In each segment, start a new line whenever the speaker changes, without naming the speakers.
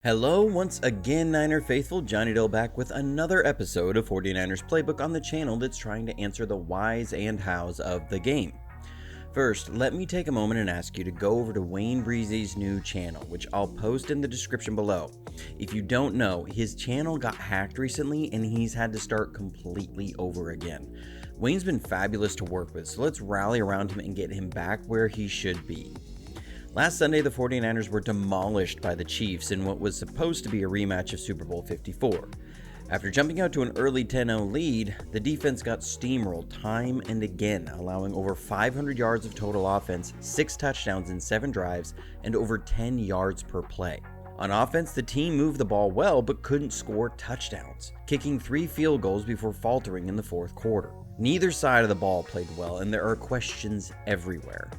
Hello, once again, Niner faithful. Johnny Dill back with another episode of 49ers Playbook on the channel that's trying to answer the whys and hows of the game. First, let me take a moment and ask you to go over to Wayne Breezy's new channel, which I'll post in the description below. If you don't know, his channel got hacked recently and he's had to start completely over again. Wayne's been fabulous to work with, so let's rally around him and get him back where he should be. Last Sunday, the 49ers were demolished by the Chiefs in what was supposed to be a rematch of Super Bowl 54. After jumping out to an early 10-0 lead, the defense got steamrolled time and again, allowing over 500 yards of total offense, 6 touchdowns in 7 drives, and over 10 yards per play. On offense, the team moved the ball well but couldn't score touchdowns, kicking 3 field goals before faltering in the fourth quarter. Neither side of the ball played well, and there are questions everywhere.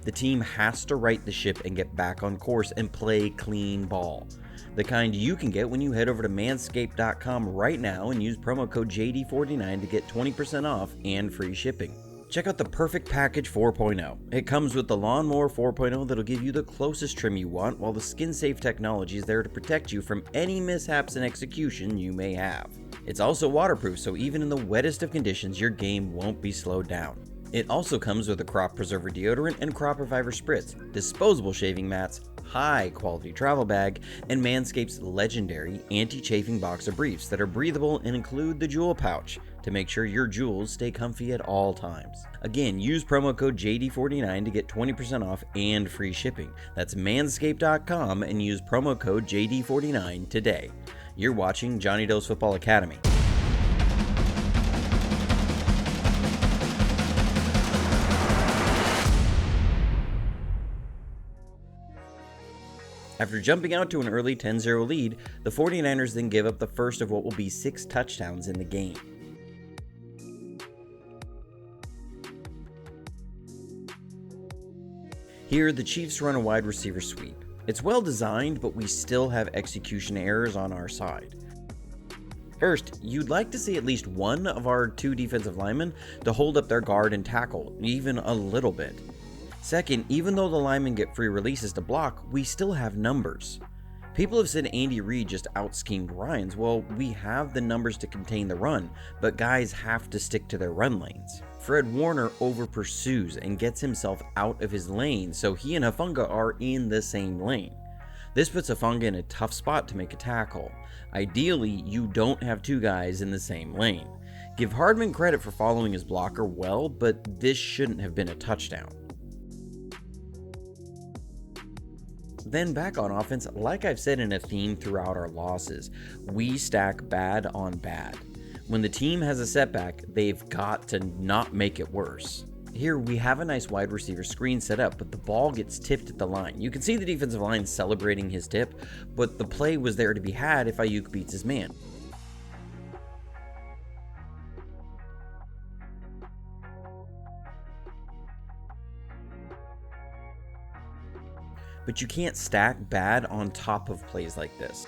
The team has to right the ship and get back on course and play clean ball. The kind you can get when you head over to manscaped.com right now and use promo code JD49 to get 20% off and free shipping. Check out the Perfect Package 4.0. It comes with the Lawnmower 4.0 that'll give you the closest trim you want, while the skin-safe technology is there to protect you from any mishaps in execution you may have. It's also waterproof, so even in the wettest of conditions, your game won't be slowed down. It also comes with a Crop Preserver deodorant and Crop Reviver spritz, disposable shaving mats, high-quality travel bag, and Manscaped's legendary anti-chafing boxer briefs that are breathable and include the jewel pouch to make sure your jewels stay comfy at all times. Again, use promo code JD49 to get 20% off and free shipping. That's manscaped.com and use promo code JD49 today. You're watching Johnny Dill's Football Academy. After jumping out to an early 10-0 lead, the 49ers then give up the first of what will be 6 touchdowns in the game. Here, the Chiefs run a wide receiver sweep. It's well designed, but we still have execution errors on our side. First, you'd like to see at least one of our 2 defensive linemen to hold up their guard and tackle, even a little bit. Second, even though the linemen get free releases to block, we still have numbers. People have said Andy Reid just out-schemed Ryans. Well, we have the numbers to contain the run, but guys have to stick to their run lanes. Fred Warner over-pursues and gets himself out of his lane, so he and Hufanga are in the same lane. This puts Hufanga in a tough spot to make a tackle. Ideally, you don't have 2 guys in the same lane. Give Hardman credit for following his blocker well, but this shouldn't have been a touchdown. Then back on offense, like I've said in a theme throughout our losses, we stack bad on bad. When the team has a setback, they've got to not make it worse. Here we have a nice wide receiver screen set up, but the ball gets tipped at the line. You can see the defensive line celebrating his tip, but the play was there to be had if Ayuk beats his man. But you can't stack bad on top of plays like this.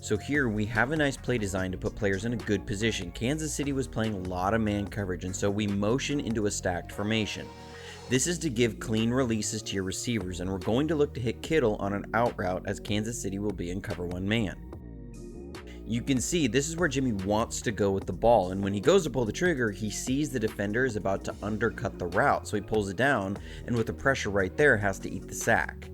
So here we have a nice play design to put players in a good position. Kansas City was playing a lot of man coverage, and so we motion into a stacked formation. This is to give clean releases to your receivers, and we're going to look to hit Kittle on an out route as Kansas City will be in cover 1 man. You can see this is where Jimmy wants to go with the ball, and when he goes to pull the trigger, he sees the defender is about to undercut the route, so he pulls it down, and with the pressure right there, has to eat the sack.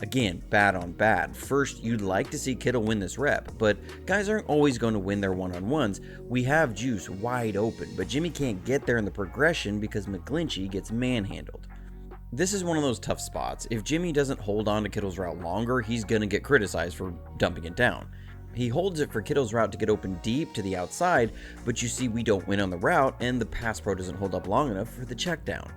Again, bad on bad. First, you'd like to see Kittle win this rep, but guys aren't always going to win their one-on-ones. We have Juice wide open, but Jimmy can't get there in the progression because McGlinchey gets manhandled. This is one of those tough spots. If Jimmy doesn't hold on to Kittle's route longer, he's going to get criticized for dumping it down. He holds it for Kittle's route to get open deep to the outside, but you see we don't win on the route, and the pass pro doesn't hold up long enough for the check down.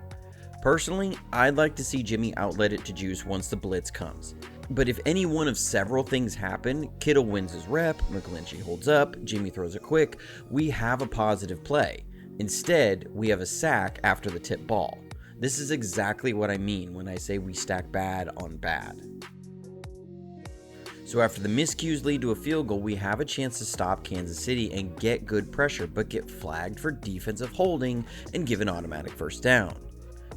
Personally, I'd like to see Jimmy outlet it to Juice once the blitz comes. But if any one of several things happen, Kittle wins his rep, McGlinchey holds up, Jimmy throws it quick, we have a positive play. Instead, we have a sack after the tip ball. This is exactly what I mean when I say we stack bad on bad. So after the miscues lead to a field goal, we have a chance to stop Kansas City and get good pressure, but get flagged for defensive holding and give an automatic first down.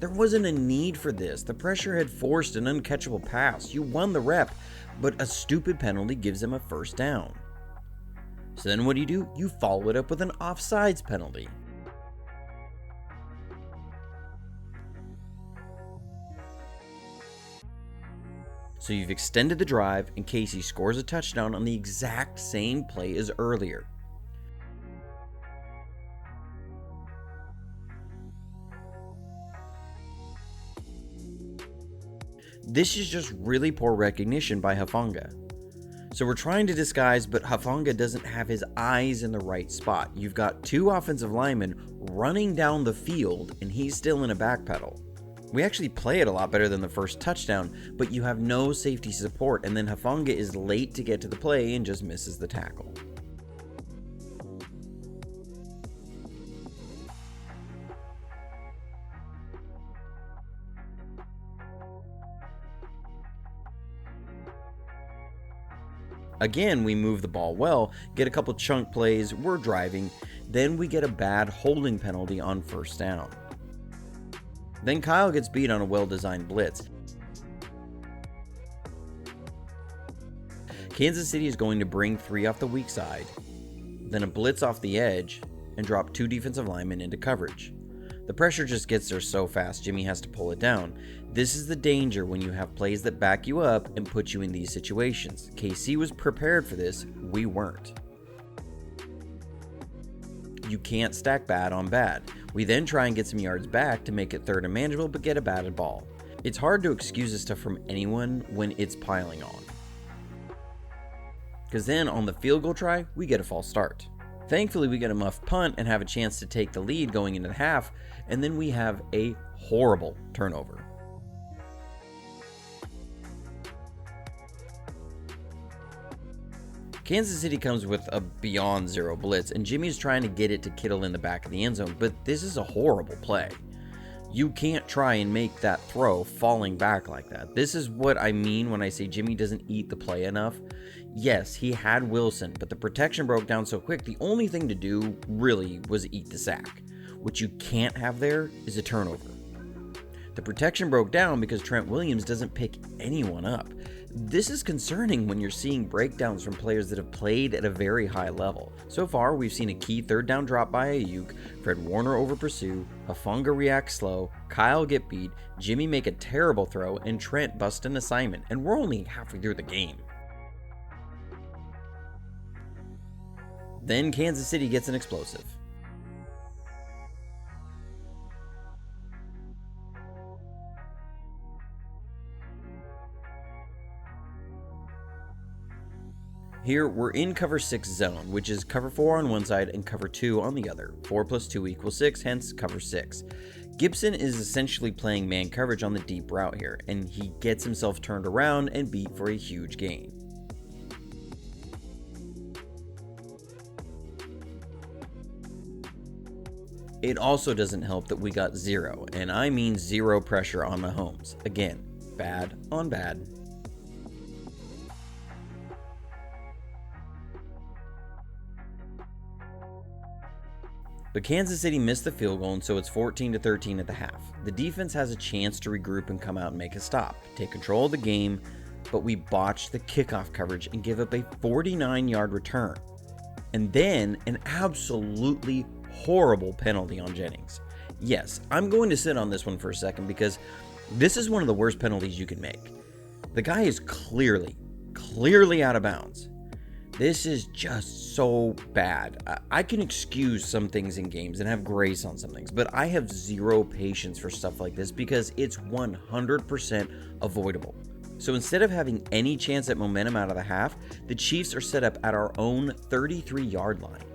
There wasn't a need for this. The pressure had forced an uncatchable pass. You won the rep, but a stupid penalty gives him a first down. So then what do? You follow it up with an offsides penalty. So you've extended the drive, and Casey scores a touchdown on the exact same play as earlier. This is just really poor recognition by Hufanga. So we're trying to disguise, but Hufanga doesn't have his eyes in the right spot. You've got two offensive linemen running down the field, and he's still in a backpedal. We actually play it a lot better than the first touchdown, but you have no safety support, and then Hufanga is late to get to the play and just misses the tackle. Again, we move the ball well, get a couple chunk plays, we're driving, then we get a bad holding penalty on first down. Then Kyle gets beat on a well-designed blitz. Kansas City is going to bring 3 off the weak side, then a blitz off the edge, and drop 2 defensive linemen into coverage. The pressure just gets there so fast, Jimmy has to pull it down. This is the danger when you have plays that back you up and put you in these situations. KC was prepared for this, we weren't. You can't stack bad on bad. We then try and get some yards back to make it third and manageable, but get a batted ball. It's hard to excuse this stuff from anyone when it's piling on. Because then on the field goal try, we get a false start. Thankfully, we get a muff punt and have a chance to take the lead going into the half, and then we have a horrible turnover. Kansas City comes with a beyond zero blitz, and Jimmy's trying to get it to Kittle in the back of the end zone, but this is a horrible play. You can't try and make that throw falling back like that. This is what I mean when I say Jimmy doesn't eat the play enough. Yes, he had Wilson, but the protection broke down so quick, the only thing to do really was eat the sack. What you can't have there is a turnover. The protection broke down because Trent Williams doesn't pick anyone up. This is concerning when you're seeing breakdowns from players that have played at a very high level. So far, we've seen a key third down drop by Ayuk, Fred Warner over pursue, Hufanga react slow, Kyle get beat, Jimmy make a terrible throw, and Trent bust an assignment, and we're only halfway through the game. Then Kansas City gets an explosive. Here, we're in cover 6 zone, which is cover 4 on one side and cover 2 on the other. 4 plus 2 equals 6, hence cover 6. Gibson is essentially playing man coverage on the deep route here, and he gets himself turned around and beat for a huge gain. It also doesn't help that we got 0, and I mean 0 pressure on Mahomes. Again, bad on bad. But Kansas City missed the field goal, and so it's 14-13 at the half. The defense has a chance to regroup and come out and make a stop, take control of the game, but we botched the kickoff coverage and give up a 49-yard return. And then an absolutely horrible penalty on Jennings. Yes, I'm going to sit on this one for a second because this is one of the worst penalties you can make. The guy is clearly out of bounds. This is just so bad. I can excuse some things in games and have grace on some things, but I have zero patience for stuff like this because it's 100% avoidable. So instead of having any chance at momentum out of the half, the Chiefs are set up at our own 33-yard line.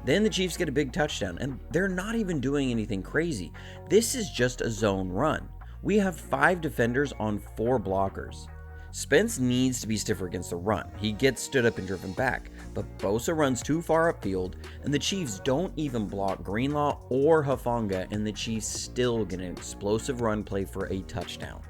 Then the Chiefs get a big touchdown, and they're not even doing anything crazy. This is just a zone run. We have 5 defenders on 4 blockers. Spence needs to be stiffer against the run. He gets stood up and driven back, but Bosa runs too far upfield, and the Chiefs don't even block Greenlaw or Hufanga, and the Chiefs still get an explosive run play for a touchdown.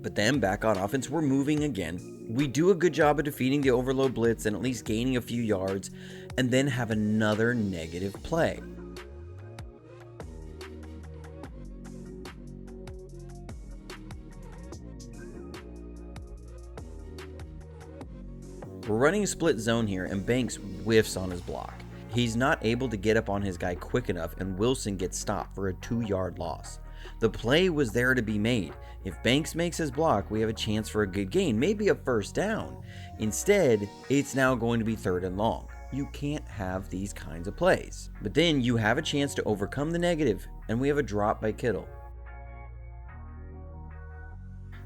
But then back on offense, we're moving again. We do a good job of defeating the overload blitz and at least gaining a few yards, and then have another negative play. We're running a split zone here, and Banks whiffs on his block. He's not able to get up on his guy quick enough, and Wilson gets stopped for a 2-yard loss. The play was there to be made. If Banks makes his block, we have a chance for a good gain, maybe a first down. Instead, it's now going to be 3rd and long. You can't have these kinds of plays. But then you have a chance to overcome the negative, and we have a drop by Kittle.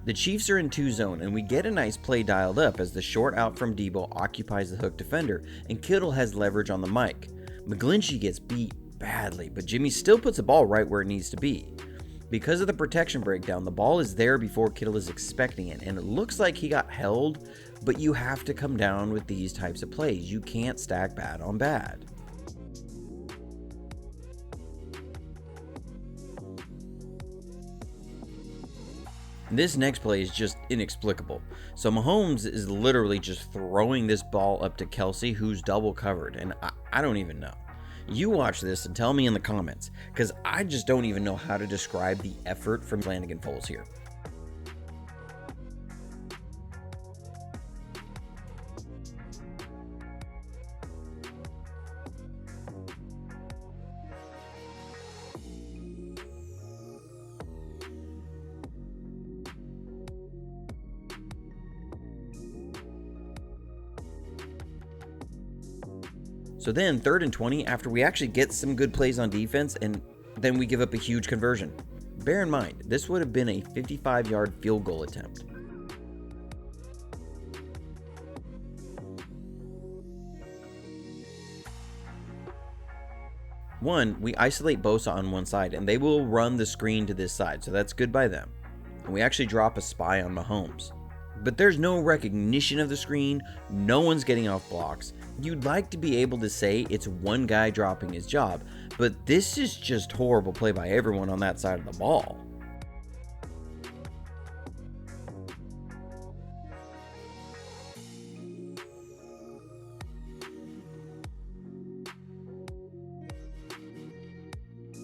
The Chiefs are in 2 zone, and we get a nice play dialed up as the short out from Debo occupies the hook defender, and Kittle has leverage on the mic. McGlinchey gets beat badly, but Jimmy still puts the ball right where it needs to be. Because of the protection breakdown, the ball is there before Kittle is expecting it, and it looks like he got held, but you have to come down with these types of plays. You can't stack bad on bad. This next play is just inexplicable. So Mahomes is literally just throwing this ball up to Kelsey, who's double covered, and I don't even know. You watch this and tell me in the comments, because I just don't even know how to describe the effort from Flanagan Foles here. So then 3rd and 20, after we actually get some good plays on defense, and then we give up a huge conversion. Bear in mind, this would have been a 55-yard field goal attempt. One, we isolate Bosa on one side, and they will run the screen to this side, so that's good by them. And we actually drop a spy on Mahomes. But there's no recognition of the screen, no one's getting off blocks. You'd like to be able to say it's one guy dropping his job, but this is just horrible play by everyone on that side of the ball.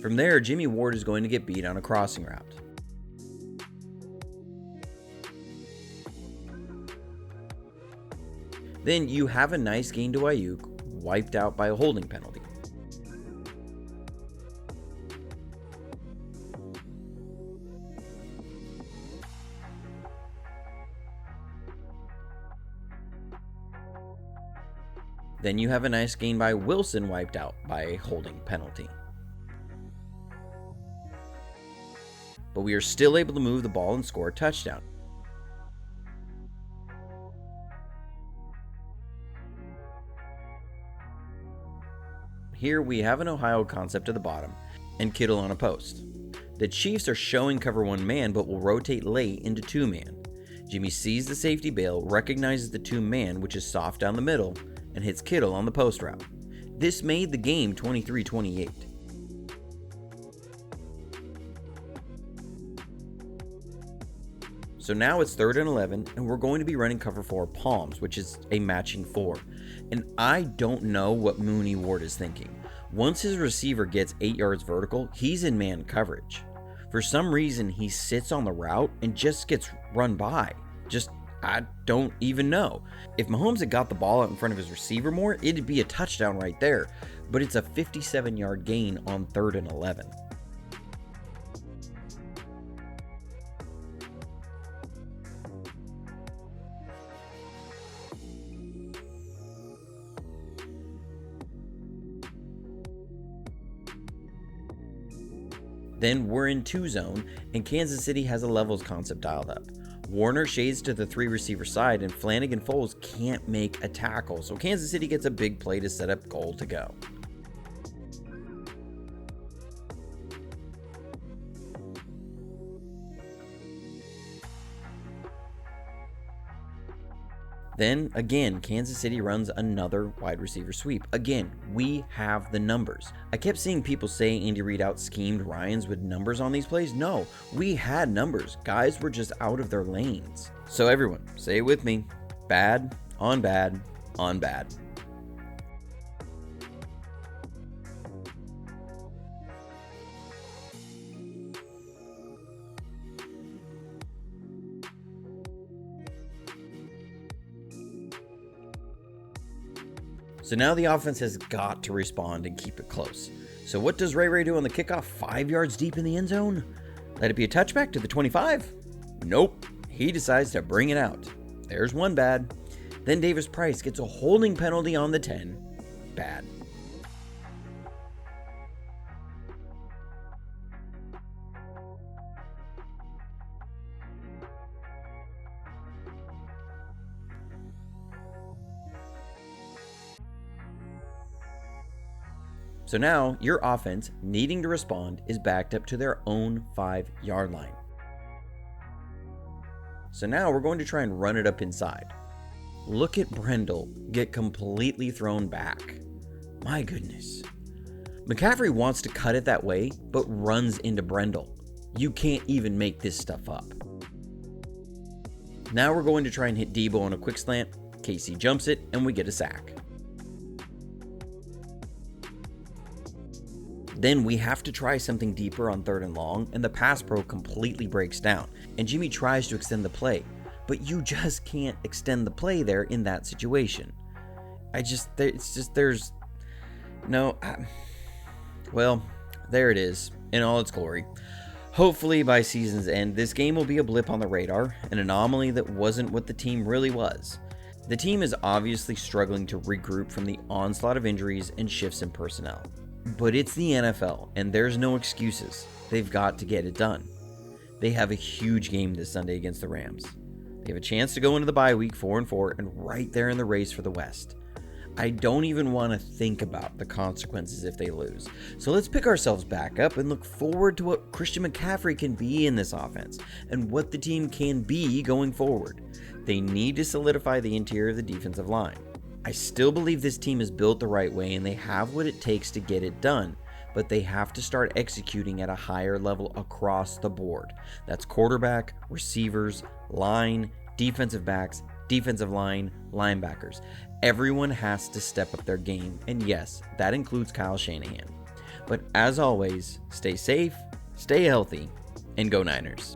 From there, Jimmy Ward is going to get beat on a crossing route. Then you have a nice gain to Ayuk, wiped out by a holding penalty. Then you have a nice gain by Wilson, wiped out by a holding penalty. But we are still able to move the ball and score a touchdown. Here we have an Ohio concept at the bottom, and Kittle on a post. The Chiefs are showing cover 1 man, but will rotate late into 2 man. Jimmy sees the safety bail, recognizes the 2 man, which is soft down the middle, and hits Kittle on the post route. This made the game 23-28. So now it's 3rd and 11, and we're going to be running cover 4 palms, which is a matching 4. And I don't know what Mooney Ward is thinking. Once his receiver gets 8 yards vertical, he's in man coverage. For some reason, he sits on the route and just gets run by. I don't even know. If Mahomes had got the ball out in front of his receiver more, it'd be a touchdown right there. But it's a 57-yard gain on 3rd and 11. Then we're in 2 zone, and Kansas City has a levels concept dialed up. Warner shades to the 3 receiver side, and Flanagan Foles can't make a tackle, so Kansas City gets a big play to set up goal to go. Then again, Kansas City runs another wide receiver sweep. Again, we have the numbers. I kept seeing people say Andy Reid out schemed Ryans with numbers on these plays. No, we had numbers. Guys were just out of their lanes. So everyone, say it with me. Bad on bad on bad. So now the offense has got to respond and keep it close. So what does Ray do on the kickoff 5 yards deep in the end zone? Let it be a touchback to the 25? Nope. He decides to bring it out. There's one bad. Then Davis Price gets a holding penalty on the 10. Bad. So now your offense, needing to respond, is backed up to their own 5-yard line. So now we're going to try and run it up inside. Look at Brendel get completely thrown back. My goodness. McCaffrey wants to cut it that way, but runs into Brendel. You can't even make this stuff up. Now we're going to try and hit Debo on a quick slant. Casey jumps it, and we get a sack. Then we have to try something deeper on 3rd and long, and the pass pro completely breaks down, and Jimmy tries to extend the play, but you just can't extend the play there in that situation. Well, there it is, in all its glory. Hopefully by season's end, this game will be a blip on the radar, an anomaly that wasn't what the team really was. The team is obviously struggling to regroup from the onslaught of injuries and shifts in personnel. But it's the NFL, and there's no excuses. They've got to get it done. They have a huge game this Sunday against the Rams. They have a chance to go into the bye week 4-4 and right there in the race for the West. I don't even want to think about the consequences if they lose. So let's pick ourselves back up and look forward to what Christian McCaffrey can be in this offense and what the team can be going forward. They need to solidify the interior of the defensive line. I still believe this team is built the right way and they have what it takes to get it done, but they have to start executing at a higher level across the board. That's quarterback, receivers, line, defensive backs, defensive line, linebackers. Everyone has to step up their game, and yes, that includes Kyle Shanahan. But as always, stay safe, stay healthy, and go Niners.